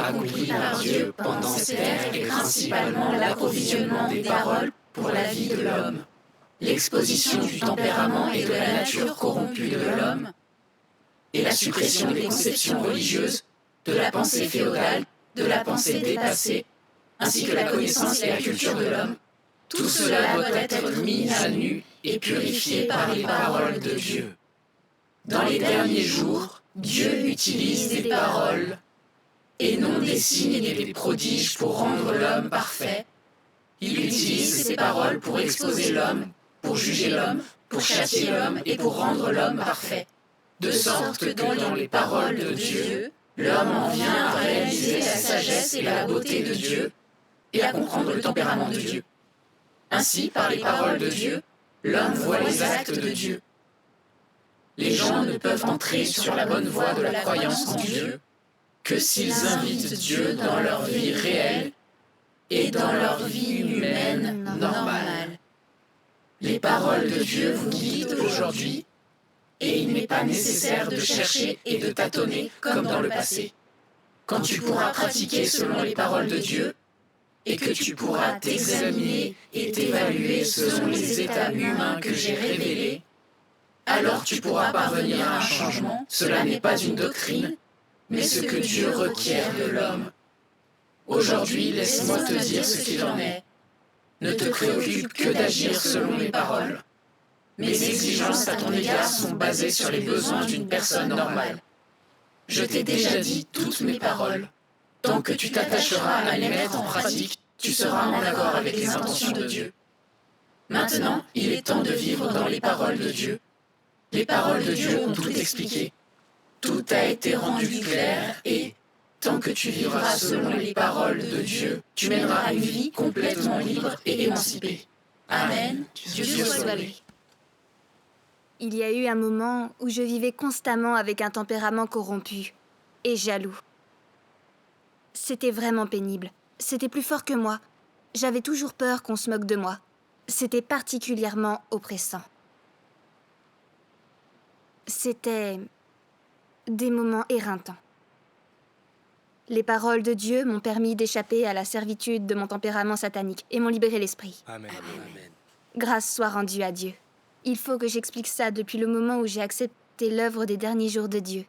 accompli par Dieu pendant cette ère est principalement l'approvisionnement des paroles pour la vie de l'homme, l'exposition du tempérament et de la nature corrompue de l'homme, et la suppression des conceptions religieuses, de la pensée féodale, de la pensée dépassée, ainsi que la connaissance et la culture de l'homme. Tout cela doit être mis à nu et purifié par les paroles de Dieu. Dans les derniers jours, Dieu utilise des paroles et non des signes et des prodiges pour rendre l'homme parfait. Il utilise ces paroles pour exposer l'homme, pour juger l'homme, pour châtier l'homme et pour rendre l'homme parfait. De sorte que dans les paroles de Dieu, l'homme en vient à réaliser la sagesse et la beauté de Dieu et à comprendre le tempérament de Dieu. Ainsi, par les paroles de Dieu, l'homme voit les actes de Dieu. Les gens ne peuvent entrer sur la bonne voie de la croyance en Dieu que s'ils invitent Dieu dans leur vie réelle et dans leur vie humaine normale. Les paroles de Dieu vous guident aujourd'hui et il n'est pas nécessaire de chercher et de tâtonner comme dans le passé. Quand tu pourras pratiquer selon les paroles de Dieu et que tu pourras t'examiner et t'évaluer selon les états humains que j'ai révélés, alors tu pourras parvenir à un changement. Cela n'est pas une doctrine, mais ce que Dieu requiert de l'homme. Aujourd'hui, laisse-moi te dire ce qu'il en est. Ne te préoccupe que d'agir selon mes paroles. Mes exigences à ton égard sont basées sur les besoins d'une personne normale. Je t'ai déjà dit toutes mes paroles. Tant que tu t'attacheras à les mettre en pratique, tu seras en accord avec les intentions de Dieu. Maintenant, il est temps de vivre dans les paroles de Dieu. Les paroles de Dieu ont tout expliqué. Tout a été rendu clair et, tant que tu vivras selon les paroles de Dieu, tu mèneras une vie complètement libre et émancipée. Amen. Dieu soit loué. Il y a eu un moment où je vivais constamment avec un tempérament corrompu et jaloux. C'était vraiment pénible. C'était plus fort que moi. J'avais toujours peur qu'on se moque de moi. C'était particulièrement oppressant. C'était des moments éreintants. Les paroles de Dieu m'ont permis d'échapper à la servitude de mon tempérament satanique et m'ont libéré l'esprit. Amen. Amen. Grâce soit rendue à Dieu. Il faut que j'explique ça depuis le moment où j'ai accepté l'œuvre des derniers jours de Dieu.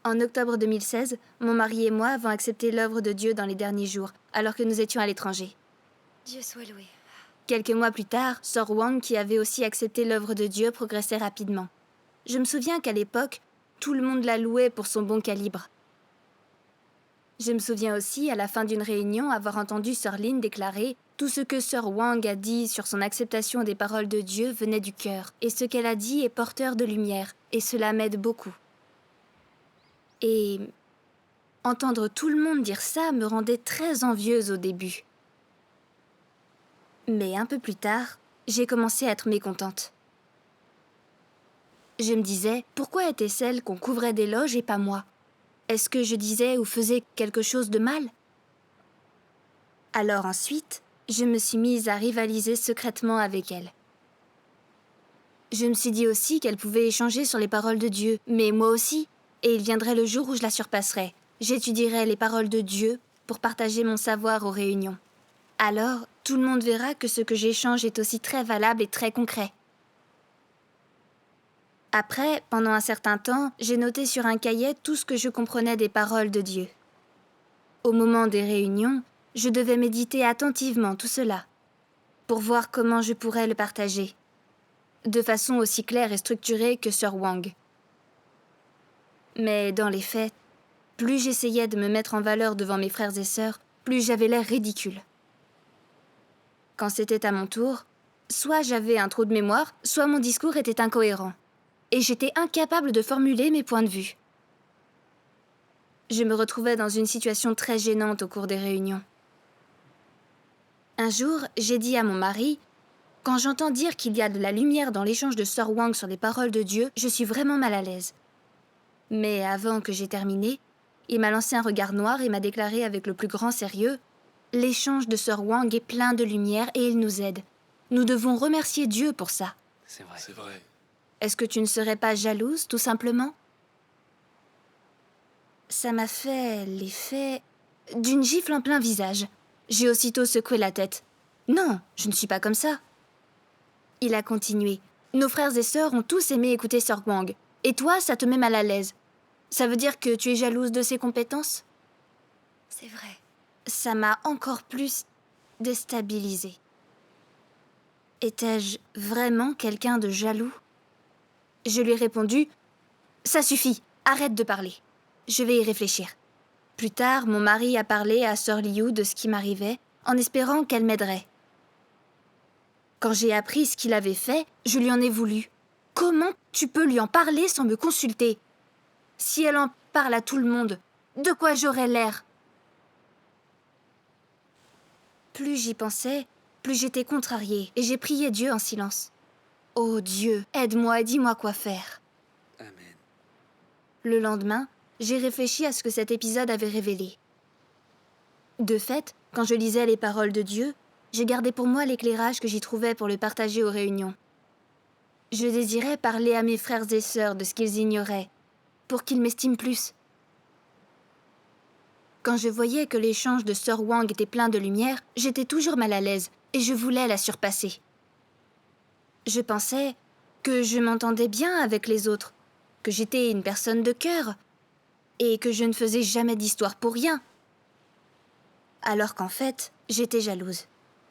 En octobre 2016, mon mari et moi avons accepté l'œuvre de Dieu dans les derniers jours, alors que nous étions à l'étranger. Dieu soit loué. Quelques mois plus tard, Sir Wang, qui avait aussi accepté l'œuvre de Dieu, progressait rapidement. Je me souviens qu'à l'époque, tout le monde la louait pour son bon calibre. Je me souviens aussi, à la fin d'une réunion, avoir entendu Sir Lin déclarer « Tout ce que Sir Wang a dit sur son acceptation des paroles de Dieu venait du cœur, et ce qu'elle a dit est porteur de lumière, et cela m'aide beaucoup. » Et entendre tout le monde dire ça me rendait très envieuse au début. Mais un peu plus tard, j'ai commencé à être mécontente. Je me disais, pourquoi était celle qu'on couvrait d'éloges et pas moi? Est-ce que je disais ou faisais quelque chose de mal? Alors ensuite, je me suis mise à rivaliser secrètement avec elle. Je me suis dit aussi qu'elle pouvait échanger sur les paroles de Dieu, mais moi aussi, et il viendrait le jour où je la surpasserais. J'étudierais les paroles de Dieu pour partager mon savoir aux réunions. Alors, tout le monde verra que ce que j'échange est aussi très valable et très concret. Après, pendant un certain temps, j'ai noté sur un cahier tout ce que je comprenais des paroles de Dieu. Au moment des réunions, je devais méditer attentivement tout cela, pour voir comment je pourrais le partager, de façon aussi claire et structurée que Sir Wang. Mais dans les faits, plus j'essayais de me mettre en valeur devant mes frères et sœurs, plus j'avais l'air ridicule. Quand c'était à mon tour, soit j'avais un trou de mémoire, soit mon discours était incohérent. Et j'étais incapable de formuler mes points de vue. Je me retrouvais dans une situation très gênante au cours des réunions. Un jour, j'ai dit à mon mari, « Quand j'entends dire qu'il y a de la lumière dans l'échange de Sir Wang sur les paroles de Dieu, je suis vraiment mal à l'aise. » Mais avant que j'aie terminé, il m'a lancé un regard noir et m'a déclaré avec le plus grand sérieux, « L'échange de Sir Wang est plein de lumière et il nous aide. Nous devons remercier Dieu pour ça. » C'est vrai. C'est vrai. Est-ce que tu ne serais pas jalouse, tout simplement? Ça m'a fait l'effet d'une gifle en plein visage. J'ai aussitôt secoué la tête. Non, je ne suis pas comme ça. Il a continué. Nos frères et sœurs ont tous aimé écouter Sir Wang. Et toi, ça te met mal à l'aise. Ça veut dire que tu es jalouse de ses compétences? C'est vrai. Ça m'a encore plus déstabilisée. Étais-je vraiment quelqu'un de jaloux? Je lui ai répondu « Ça suffit, arrête de parler. Je vais y réfléchir. » Plus tard, mon mari a parlé à Sœur Liu de ce qui m'arrivait, en espérant qu'elle m'aiderait. Quand j'ai appris ce qu'il avait fait, je lui en ai voulu. Comment tu peux lui en parler sans me consulter? Si elle en parle à tout le monde, de quoi j'aurais l'air? Plus j'y pensais, plus j'étais contrariée, et j'ai prié Dieu en silence. « Oh Dieu, aide-moi et dis-moi quoi faire. » Amen. Le lendemain, j'ai réfléchi à ce que cet épisode avait révélé. De fait, quand je lisais les paroles de Dieu, je gardais pour moi l'éclairage que j'y trouvais pour le partager aux réunions. Je désirais parler à mes frères et sœurs de ce qu'ils ignoraient, pour qu'ils m'estiment plus. Quand je voyais que l'échange de Sœur Wang était plein de lumière, j'étais toujours mal à l'aise et je voulais la surpasser. Je pensais que je m'entendais bien avec les autres, que j'étais une personne de cœur et que je ne faisais jamais d'histoire pour rien. Alors qu'en fait, j'étais jalouse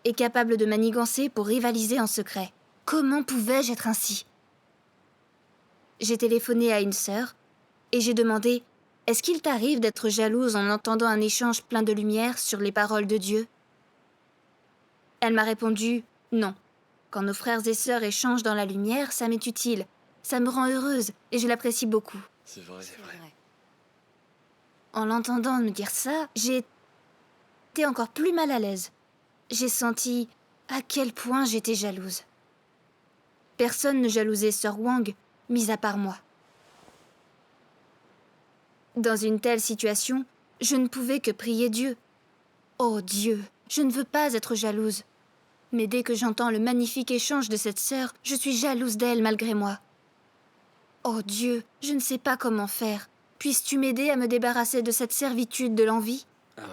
et capable de manigancer pour rivaliser en secret. Comment pouvais-je être ainsi? J'ai téléphoné à une sœur et j'ai demandé « Est-ce qu'il t'arrive d'être jalouse en entendant un échange plein de lumière sur les paroles de Dieu ?» Elle m'a répondu « Non. Quand nos frères et sœurs échangent dans la lumière, ça m'est utile. Ça me rend heureuse et je l'apprécie beaucoup. » C'est vrai. En l'entendant me dire ça, j'ai été encore plus mal à l'aise. J'ai senti à quel point j'étais jalouse. Personne ne jalousait Sœur Wang, mis à part moi. Dans une telle situation, je ne pouvais que prier Dieu. Oh Dieu, je ne veux pas être jalouse. Mais dès que j'entends le magnifique échange de cette sœur, je suis jalouse d'elle malgré moi. Oh Dieu, je ne sais pas comment faire. Puisses-tu m'aider à me débarrasser de cette servitude de l'envie? Amen.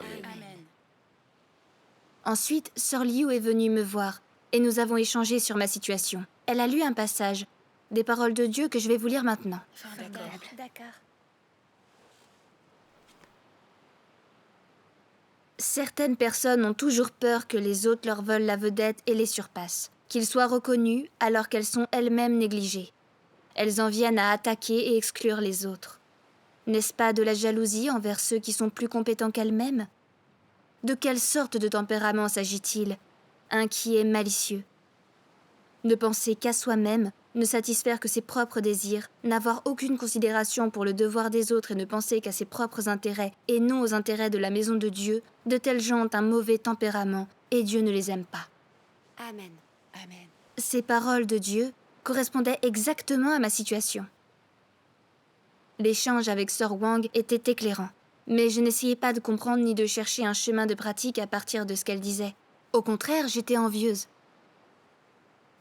Ensuite, Sœur Liu est venue me voir et nous avons échangé sur ma situation. Elle a lu un passage, des paroles de Dieu que je vais vous lire maintenant. D'accord. Certaines personnes ont toujours peur que les autres leur volent la vedette et les surpassent, qu'ils soient reconnus alors qu'elles sont elles-mêmes négligées. Elles en viennent à attaquer et exclure les autres. N'est-ce pas de la jalousie envers ceux qui sont plus compétents qu'elles-mêmes? De quelle sorte de tempérament s'agit-il? Un qui est malicieux. Ne penser qu'à soi-même, ne satisfaire que ses propres désirs, n'avoir aucune considération pour le devoir des autres et ne penser qu'à ses propres intérêts et non aux intérêts de la maison de Dieu, de telles gens ont un mauvais tempérament et Dieu ne les aime pas. Amen. Ces paroles de Dieu correspondaient exactement à ma situation. L'échange avec Sœur Wang était éclairant, mais je n'essayais pas de comprendre ni de chercher un chemin de pratique à partir de ce qu'elle disait. Au contraire, j'étais envieuse.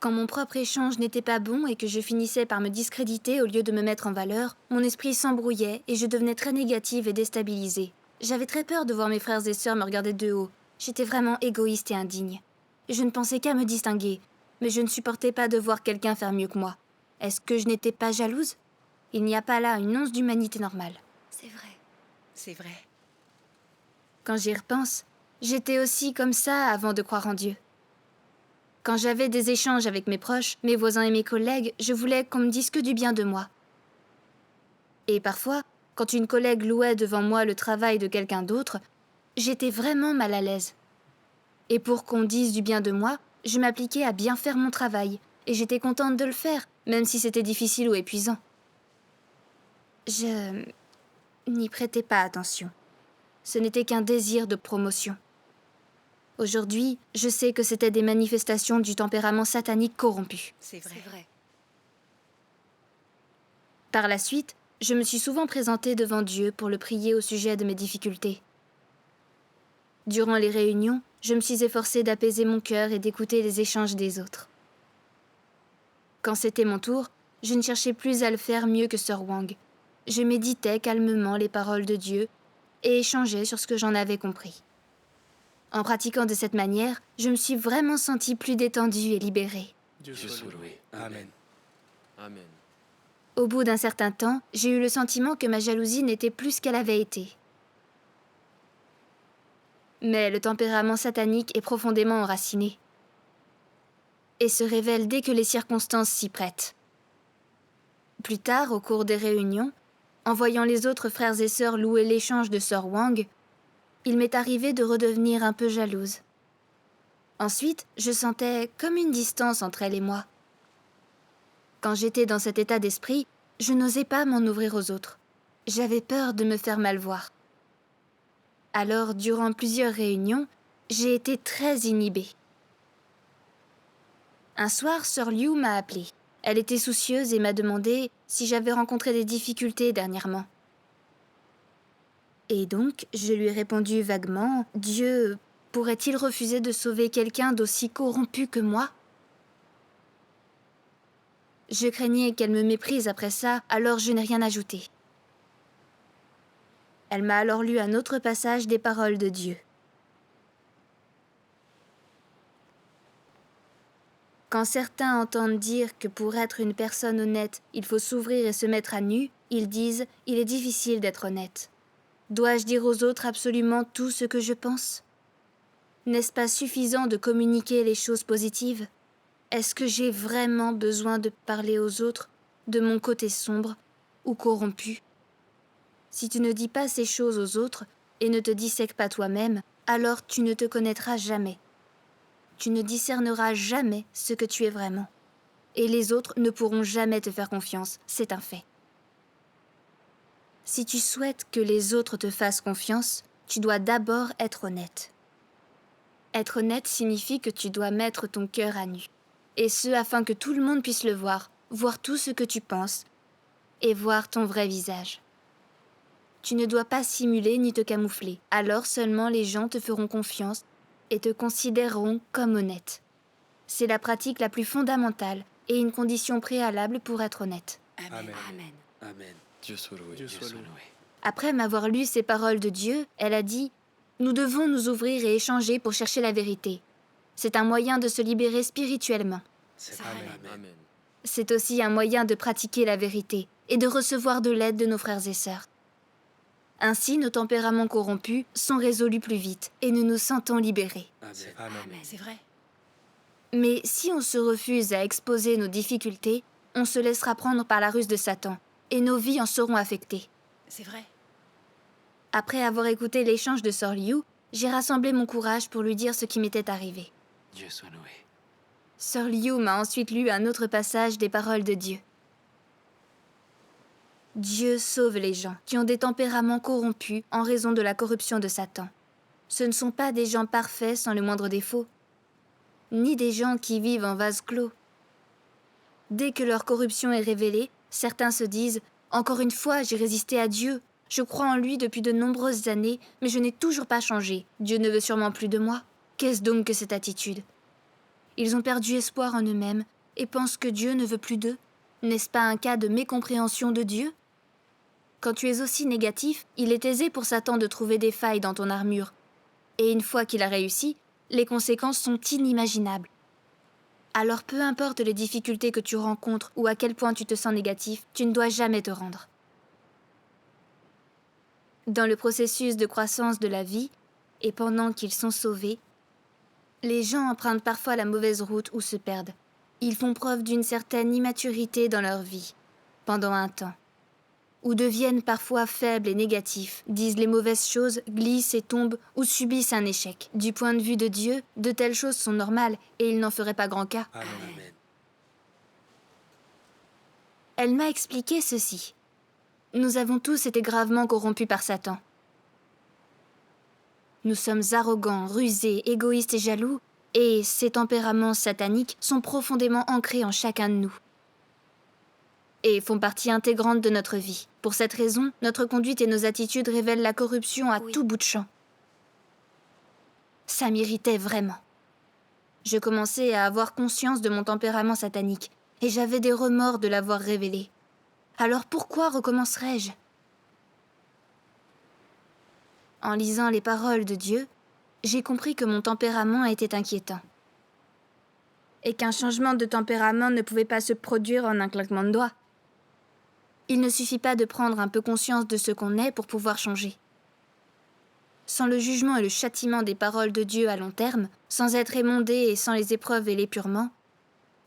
Quand mon propre échange n'était pas bon et que je finissais par me discréditer au lieu de me mettre en valeur, mon esprit s'embrouillait et je devenais très négative et déstabilisée. J'avais très peur de voir mes frères et sœurs me regarder de haut. J'étais vraiment égoïste et indigne. Je ne pensais qu'à me distinguer, mais je ne supportais pas de voir quelqu'un faire mieux que moi. Est-ce que je n'étais pas jalouse? Il n'y a pas là une once d'humanité normale. C'est vrai. Quand j'y repense, j'étais aussi comme ça avant de croire en Dieu. Quand j'avais des échanges avec mes proches, mes voisins et mes collègues, je voulais qu'on me dise que du bien de moi. Et parfois, quand une collègue louait devant moi le travail de quelqu'un d'autre, j'étais vraiment mal à l'aise. Et pour qu'on dise du bien de moi, je m'appliquais à bien faire mon travail, et j'étais contente de le faire, même si c'était difficile ou épuisant. Je n'y prêtais pas attention. Ce n'était qu'un désir de promotion. Aujourd'hui, je sais que c'était des manifestations du tempérament satanique corrompu. C'est vrai. Par la suite, je me suis souvent présentée devant Dieu pour le prier au sujet de mes difficultés. Durant les réunions, je me suis efforcée d'apaiser mon cœur et d'écouter les échanges des autres. Quand c'était mon tour, je ne cherchais plus à le faire mieux que Sœur Wang. je méditais calmement les paroles de Dieu et échangeais sur ce que j'en avais compris. En pratiquant de cette manière, je me suis vraiment sentie plus détendue et libérée. Dieu soit loué. Amen. Amen. Au bout d'un certain temps, j'ai eu le sentiment que ma jalousie n'était plus ce qu'elle avait été. Mais le tempérament satanique est profondément enraciné et se révèle dès que les circonstances s'y prêtent. Plus tard, au cours des réunions, en voyant les autres frères et sœurs louer l'échange de Sir Wang, il m'est arrivé de redevenir un peu jalouse. Ensuite, je sentais comme une distance entre elle et moi. Quand j'étais dans cet état d'esprit, je n'osais pas m'en ouvrir aux autres. J'avais peur de me faire mal voir. Alors, durant plusieurs réunions, j'ai été très inhibée. Un soir, Sœur Liu m'a appelée. Elle était soucieuse et m'a demandé si j'avais rencontré des difficultés dernièrement. Et donc, je lui ai répondu vaguement, « Dieu pourrait-il refuser de sauver quelqu'un d'aussi corrompu que moi ?» Je craignais qu'elle me méprise après ça, alors je n'ai rien ajouté. Elle m'a alors lu un autre passage des paroles de Dieu. Quand certains entendent dire que pour être une personne honnête, il faut s'ouvrir et se mettre à nu, ils disent « il est difficile d'être honnête ». Dois-je dire aux autres absolument tout ce que je pense? N'est-ce pas suffisant de communiquer les choses positives? Est-ce que j'ai vraiment besoin de parler aux autres de mon côté sombre ou corrompu? Si tu ne dis pas ces choses aux autres et ne te dissèques pas toi-même, alors tu ne te connaîtras jamais. Tu ne discerneras jamais ce que tu es vraiment. Et les autres ne pourront jamais te faire confiance, c'est un fait. Si tu souhaites que les autres te fassent confiance, tu dois d'abord être honnête. Être honnête signifie que tu dois mettre ton cœur à nu. Et ce, afin que tout le monde puisse le voir tout ce que tu penses, et voir ton vrai visage. Tu ne dois pas simuler ni te camoufler, alors seulement les gens te feront confiance et te considéreront comme honnête. C'est la pratique la plus fondamentale et une condition préalable pour être honnête. Amen. Amen. Amen. Dieu soit loué. Dieu soit loué. Après m'avoir lu ces paroles de Dieu, elle a dit « Nous devons nous ouvrir et échanger pour chercher la vérité. C'est un moyen de se libérer spirituellement. C'est Amen. vrai. Amen. C'est aussi un moyen de pratiquer la vérité et de recevoir de l'aide de nos frères et sœurs. Ainsi, nos tempéraments corrompus sont résolus plus vite et nous nous sentons libérés. Amen. Amen. C'est vrai. Mais si on se refuse à exposer nos difficultés, on se laissera prendre par la ruse de Satan et nos vies en seront affectées. C'est vrai. Après avoir écouté l'échange de Sœur Liu, j'ai rassemblé mon courage pour lui dire ce qui m'était arrivé. Dieu soit loué. Sœur Liu m'a ensuite lu un autre passage des paroles de Dieu. Dieu sauve les gens qui ont des tempéraments corrompus en raison de la corruption de Satan. Ce ne sont pas des gens parfaits sans le moindre défaut, ni des gens qui vivent en vase clos. Dès que leur corruption est révélée, certains se disent « Encore une fois, j'ai résisté à Dieu. Je crois en lui depuis de nombreuses années, mais je n'ai toujours pas changé. Dieu ne veut sûrement plus de moi. Qu'est-ce donc que cette attitude ?» Ils ont perdu espoir en eux-mêmes et pensent que Dieu ne veut plus d'eux. N'est-ce pas un cas de mécompréhension de Dieu? Quand tu es aussi négatif, il est aisé pour Satan de trouver des failles dans ton armure. Et une fois qu'il a réussi, les conséquences sont inimaginables. Alors peu importe les difficultés que tu rencontres ou à quel point tu te sens négatif, tu ne dois jamais te rendre. Dans le processus de croissance de la vie, et pendant qu'ils sont sauvés, les gens empruntent parfois la mauvaise route ou se perdent. Ils font preuve d'une certaine immaturité dans leur vie, pendant un temps, ou deviennent parfois faibles et négatifs, disent les mauvaises choses, glissent et tombent ou subissent un échec. Du point de vue de Dieu, de telles choses sont normales et il n'en ferait pas grand cas. Amen. Amen. Elle m'a expliqué ceci. Nous avons tous été gravement corrompus par Satan. Nous sommes arrogants, rusés, égoïstes et jaloux, et ces tempéraments sataniques sont profondément ancrés en chacun de nous et font partie intégrante de notre vie. Pour cette raison, notre conduite et nos attitudes révèlent la corruption à tout bout de champ. Ça m'irritait vraiment. Je commençais à avoir conscience de mon tempérament satanique, et j'avais des remords de l'avoir révélé. Alors pourquoi recommencerais-je? En lisant les paroles de Dieu, j'ai compris que mon tempérament était inquiétant. Et qu'un changement de tempérament ne pouvait pas se produire en un claquement de doigts. Il ne suffit pas de prendre un peu conscience de ce qu'on est pour pouvoir changer. Sans le jugement et le châtiment des paroles de Dieu à long terme, sans être émondé et sans les épreuves et l'épurement,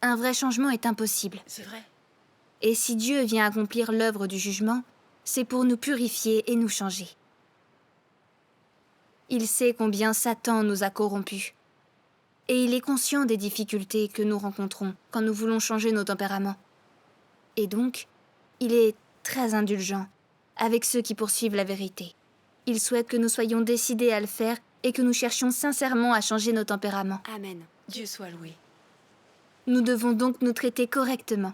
un vrai changement est impossible. C'est vrai. Et si Dieu vient accomplir l'œuvre du jugement, c'est pour nous purifier et nous changer. Il sait combien Satan nous a corrompus. Et il est conscient des difficultés que nous rencontrons quand nous voulons changer nos tempéraments. Et donc, il est très indulgent avec ceux qui poursuivent la vérité. Il souhaite que nous soyons décidés à le faire et que nous cherchions sincèrement à changer nos tempéraments. Amen. Dieu soit loué. Nous devons donc nous traiter correctement.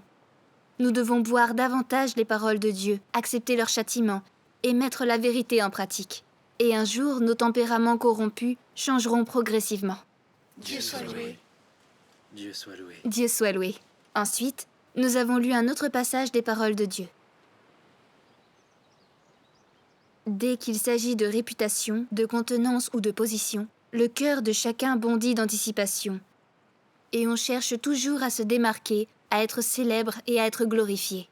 Nous devons boire davantage les paroles de Dieu, accepter leur châtiment et mettre la vérité en pratique. Et un jour, nos tempéraments corrompus changeront progressivement. Dieu soit loué. Dieu soit loué. Dieu soit loué. Ensuite, nous avons lu un autre passage des paroles de Dieu. Dès qu'il s'agit de réputation, de contenance ou de position, le cœur de chacun bondit d'anticipation. Et on cherche toujours à se démarquer, à être célèbre et à être glorifié.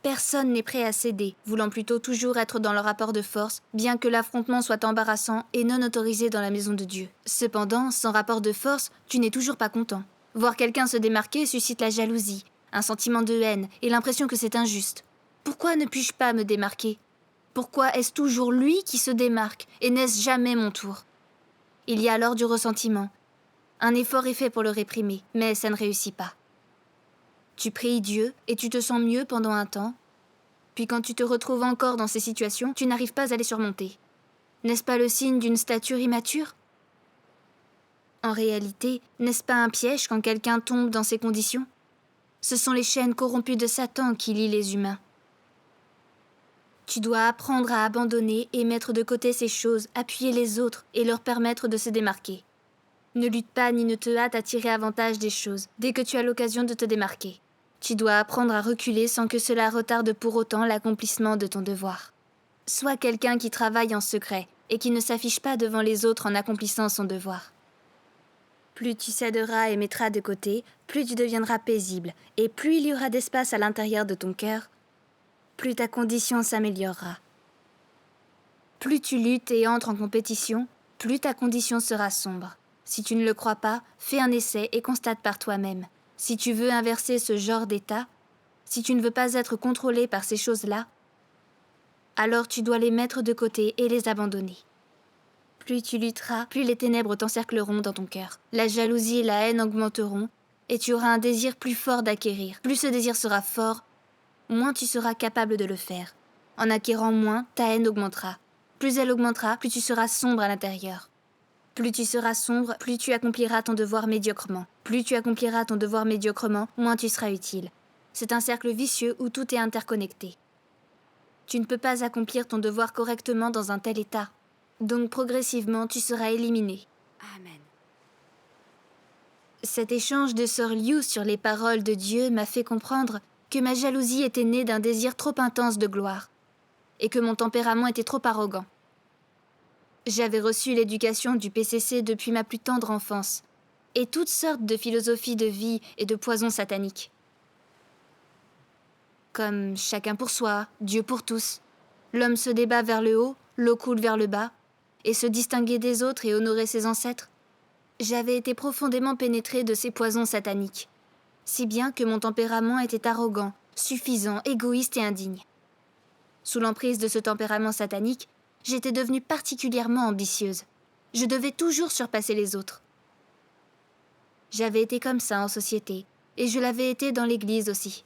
Personne n'est prêt à céder, voulant plutôt toujours être dans le rapport de force, bien que l'affrontement soit embarrassant et non autorisé dans la maison de Dieu. Cependant, sans rapport de force, tu n'es toujours pas content. Voir quelqu'un se démarquer suscite la jalousie, un sentiment de haine et l'impression que c'est injuste. Pourquoi ne puis-je pas me démarquer? Pourquoi est-ce toujours lui qui se démarque et n'est-ce jamais mon tour? Il y a alors du ressentiment. Un effort est fait pour le réprimer, mais ça ne réussit pas. Tu pries Dieu et tu te sens mieux pendant un temps. Puis quand tu te retrouves encore dans ces situations, tu n'arrives pas à les surmonter. N'est-ce pas le signe d'une stature immature? En réalité, n'est-ce pas un piège quand quelqu'un tombe dans ces conditions? Ce sont les chaînes corrompues de Satan qui lient les humains. Tu dois apprendre à abandonner et mettre de côté ces choses, appuyer les autres et leur permettre de se démarquer. Ne lutte pas ni ne te hâte à tirer avantage des choses dès que tu as l'occasion de te démarquer. Tu dois apprendre à reculer sans que cela retarde pour autant l'accomplissement de ton devoir. Sois quelqu'un qui travaille en secret et qui ne s'affiche pas devant les autres en accomplissant son devoir. Plus tu céderas et mettras de côté, plus tu deviendras paisible et plus il y aura d'espace à l'intérieur de ton cœur, plus ta condition s'améliorera. Plus tu luttes et entres en compétition, plus ta condition sera sombre. Si tu ne le crois pas, fais un essai et constate par toi-même. Si tu veux inverser ce genre d'état, si tu ne veux pas être contrôlé par ces choses-là, alors tu dois les mettre de côté et les abandonner. Plus tu lutteras, plus les ténèbres t'encercleront dans ton cœur. La jalousie et la haine augmenteront, et tu auras un désir plus fort d'acquérir. Plus ce désir sera fort, moins tu seras capable de le faire. En acquérant moins, ta haine augmentera. Plus elle augmentera, plus tu seras sombre à l'intérieur. Plus tu seras sombre, plus tu accompliras ton devoir médiocrement. Plus tu accompliras ton devoir médiocrement, moins tu seras utile. C'est un cercle vicieux où tout est interconnecté. Tu ne peux pas accomplir ton devoir correctement dans un tel état. Donc progressivement, tu seras éliminé. Amen. Cet échange de Sœur Liu sur les paroles de Dieu m'a fait comprendre que ma jalousie était née d'un désir trop intense de gloire et que mon tempérament était trop arrogant. J'avais reçu l'éducation du PCC depuis ma plus tendre enfance, et toutes sortes de philosophies de vie et de poisons sataniques. Comme chacun pour soi, Dieu pour tous. L'homme se débat vers le haut, l'eau coule vers le bas, et se distinguer des autres et honorer ses ancêtres. J'avais été profondément pénétrée de ces poisons sataniques, si bien que mon tempérament était arrogant, suffisant, égoïste et indigne. Sous l'emprise de ce tempérament satanique, j'étais devenue particulièrement ambitieuse. Je devais toujours surpasser les autres. J'avais été comme ça en société, et je l'avais été dans l'église aussi.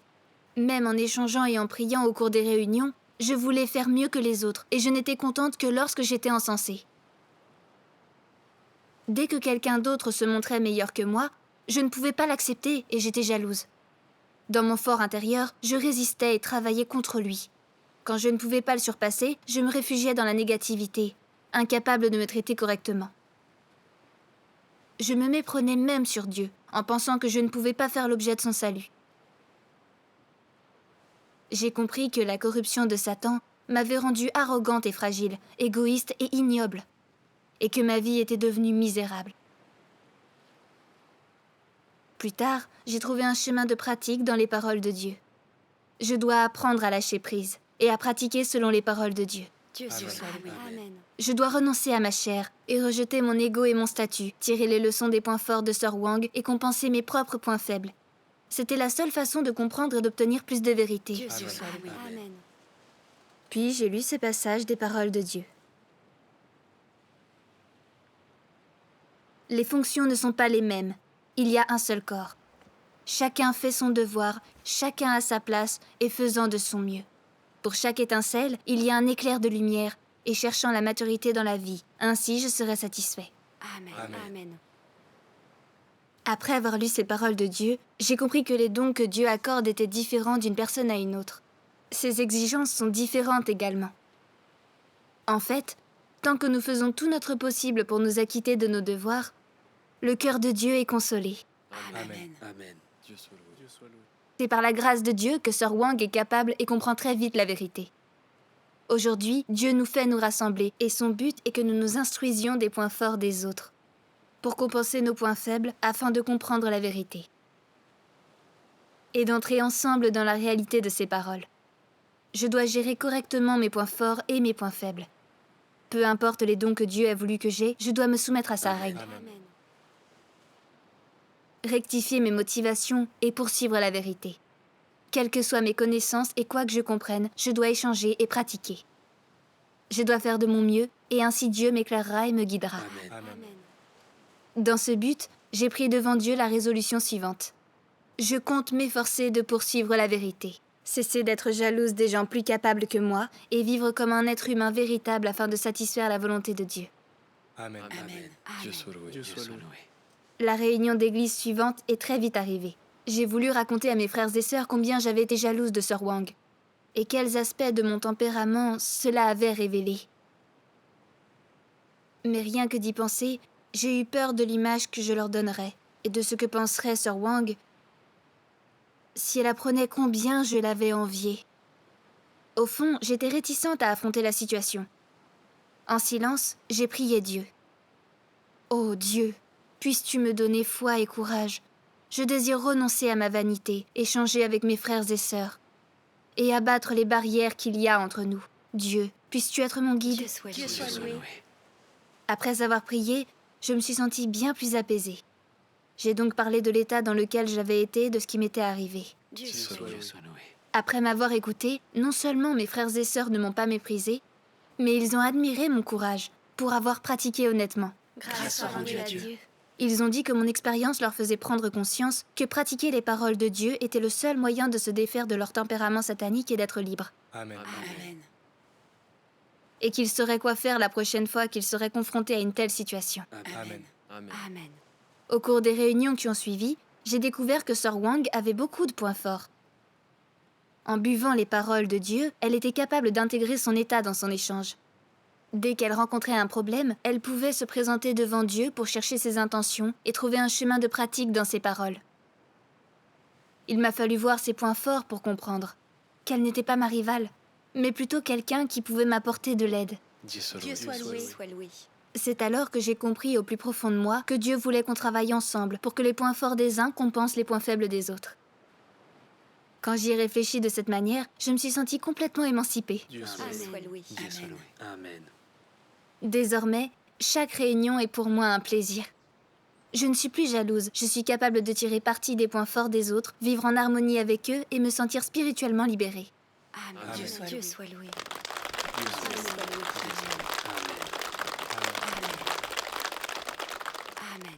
Même en échangeant et en priant au cours des réunions, je voulais faire mieux que les autres, et je n'étais contente que lorsque j'étais encensée. Dès que quelqu'un d'autre se montrait meilleur que moi, je ne pouvais pas l'accepter et j'étais jalouse. Dans mon fort intérieur, je résistais et travaillais contre lui. Quand je ne pouvais pas le surpasser, je me réfugiais dans la négativité, incapable de me traiter correctement. Je me méprenais même sur Dieu, en pensant que je ne pouvais pas faire l'objet de son salut. J'ai compris que la corruption de Satan m'avait rendue arrogante et fragile, égoïste et ignoble, et que ma vie était devenue misérable. Plus tard, j'ai trouvé un chemin de pratique dans les paroles de Dieu. Je dois apprendre à lâcher prise et à pratiquer selon les paroles de Dieu. Dieu soit loué. Amen. Je dois renoncer à ma chair et rejeter mon ego et mon statut, tirer les leçons des points forts de Sir Wang et compenser mes propres points faibles. C'était la seule façon de comprendre et d'obtenir plus de vérité. Dieu soit loué. Amen. Puis j'ai lu ce passage des paroles de Dieu. Les fonctions ne sont pas les mêmes. Il y a un seul corps. Chacun fait son devoir, chacun à sa place et faisant de son mieux. Pour chaque étincelle, il y a un éclair de lumière et cherchant la maturité dans la vie. Ainsi, je serai satisfait. Amen. Amen. Amen. Après avoir lu ces paroles de Dieu, j'ai compris que les dons que Dieu accorde étaient différents d'une personne à une autre. Ses exigences sont différentes également. En fait, tant que nous faisons tout notre possible pour nous acquitter de nos devoirs, le cœur de Dieu est consolé. Amen. Amen. Dieu soit loué. C'est par la grâce de Dieu que Sir Wang est capable et comprend très vite la vérité. Aujourd'hui, Dieu nous fait nous rassembler et son but est que nous nous instruisions des points forts des autres, pour compenser nos points faibles afin de comprendre la vérité. Et d'entrer ensemble dans la réalité de ces paroles. Je dois gérer correctement mes points forts et mes points faibles. Peu importe les dons que Dieu a voulu que j'aie, je dois me soumettre à sa règle. Amen. Rectifier mes motivations et poursuivre la vérité. Quelles que soient mes connaissances et quoi que je comprenne, je dois échanger et pratiquer. Je dois faire de mon mieux et ainsi Dieu m'éclairera et me guidera. Amen. Amen. Dans ce but, j'ai pris devant Dieu la résolution suivante. Je compte m'efforcer de poursuivre la vérité, cesser d'être jalouse des gens plus capables que moi et vivre comme un être humain véritable afin de satisfaire la volonté de Dieu. Amen. Amen. Dieu soit loué. Dieu soit loué. La réunion d'église suivante est très vite arrivée. J'ai voulu raconter à mes frères et sœurs combien j'avais été jalouse de Sir Wang et quels aspects de mon tempérament cela avait révélé. Mais rien que d'y penser, j'ai eu peur de l'image que je leur donnerais et de ce que penserait Sir Wang si elle apprenait combien je l'avais envié. Au fond, j'étais réticente à affronter la situation. En silence, j'ai prié Dieu. « Oh Dieu, puisses-tu me donner foi et courage. Je désire renoncer à ma vanité, échanger avec mes frères et sœurs, et abattre les barrières qu'il y a entre nous. Dieu, puisses-tu être mon guide. » Dieu soit loué. Après avoir prié, je me suis sentie bien plus apaisée. J'ai donc parlé de l'état dans lequel j'avais été, de ce qui m'était arrivé. Dieu Dieu soit soit loué. loué. Après m'avoir écoutée, non seulement mes frères et sœurs ne m'ont pas méprisée, mais ils ont admiré mon courage pour avoir pratiqué honnêtement. Grâce soit rendue à Dieu. Ils ont dit que mon expérience leur faisait prendre conscience que pratiquer les paroles de Dieu était le seul moyen de se défaire de leur tempérament satanique et d'être libre. Amen. Amen. Et qu'ils sauraient quoi faire la prochaine fois qu'ils seraient confrontés à une telle situation. Amen. Amen. Amen. Au cours des réunions qui ont suivi, j'ai découvert que Sir Wang avait beaucoup de points forts. En buvant les paroles de Dieu, elle était capable d'intégrer son état dans son échange. Dès qu'elle rencontrait un problème, elle pouvait se présenter devant Dieu pour chercher ses intentions et trouver un chemin de pratique dans ses paroles. Il m'a fallu voir ses points forts pour comprendre qu'elle n'était pas ma rivale, mais plutôt quelqu'un qui pouvait m'apporter de l'aide. Dieu soit Dieu loué. soit loué. Soit loué. C'est alors que j'ai compris au plus profond de moi que Dieu voulait qu'on travaille ensemble pour que les points forts des uns compensent les points faibles des autres. Quand j'y ai réfléchi de cette manière, je me suis sentie complètement émancipée. Dieu soit Amen. loué. Soit loué. Dieu soit loué. Amen. Désormais, chaque réunion est pour moi un plaisir. Je ne suis plus jalouse, je suis capable de tirer parti des points forts des autres, vivre en harmonie avec eux et me sentir spirituellement libérée. Amen. Amen. Dieu soit loué. Dieu soit loué. Amen. Amen. Amen.